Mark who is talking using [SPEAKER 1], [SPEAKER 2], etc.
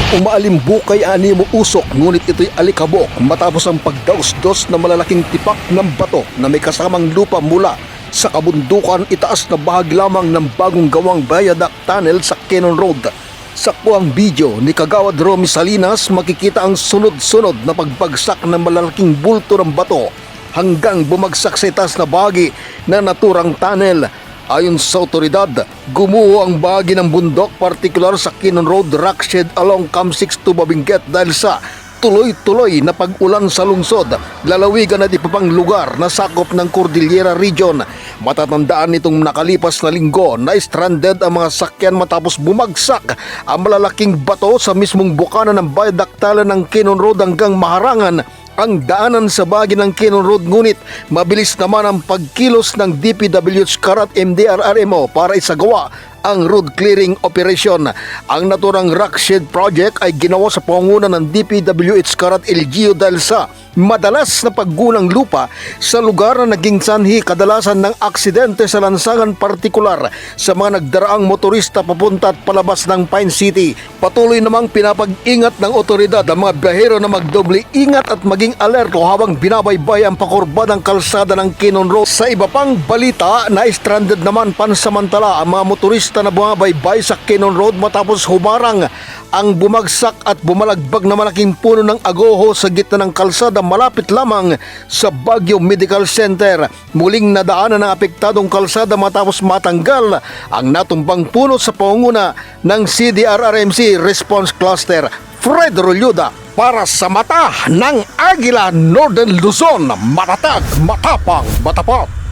[SPEAKER 1] Umaalimbukay ani mo usok ngunit ito'y alikabok matapos ang pagdaos-dos na malalaking tipak ng bato na may kasamang lupa mula sa kabundukan itaas na bahagi lamang ng bagong gawang viaduct tunnel sa Cannon Road. Sa kuwang video ni Kagawad Romy Salinas makikita ang sunod-sunod na pagbagsak ng malalaking bulto ng bato hanggang bumagsak sa itaas na bahagi na naturang tunnel. Ayon sa otoridad, gumuho ang bahagi ng bundok partikular sa Cannon Road rockshed along Cam 6 to Babinget dahil sa tuloy-tuloy na pag-ulan sa lungsod, lalawigan at iba pang lugar na sakop ng Cordillera Region. Matatandaan nitong nakalipas na linggo na stranded ang mga sakyan matapos bumagsak ang malalaking bato sa mismong bukana ng viaduct tunnel ng Cannon Road hanggang maharangan ang daanan sa bahagi ng Cannon Road, ngunit mabilis naman ang pagkilos ng DPWH Karat MDRRMO para isagawa ang road clearing operation. Ang naturang rockshed project ay ginawa sa pangunguna ng DPWH Karat LGU dahil sa madalas na paggunang lupa sa lugar na naging sanhi kadalasan ng aksidente sa lansangan partikular sa mga nagdaraang motorista papunta at palabas ng Pine City. Patuloy namang pinapag-ingat ng otoridad ang mga biyahero na magdoble ingat at maging alerto habang binabaybay ang pakurba ng kalsada ng Cannon Road. Sa iba pang balita, na stranded naman pansamantala ang mga motorista na bumabaybay sa Cannon Road matapos humarang ang bumagsak at bumalagbag na malaking puno ng agoho sa gitna ng kalsada malapit lamang sa Baguio Medical Center. Muling nadaanan ng apektadong kalsada matapos matanggal ang natumbang puno sa pangunguna ng CDRRMC Response Cluster. Fred Rolluda para sa Mata ng Agila, Northern Luzon, matatag, matapang, matapat.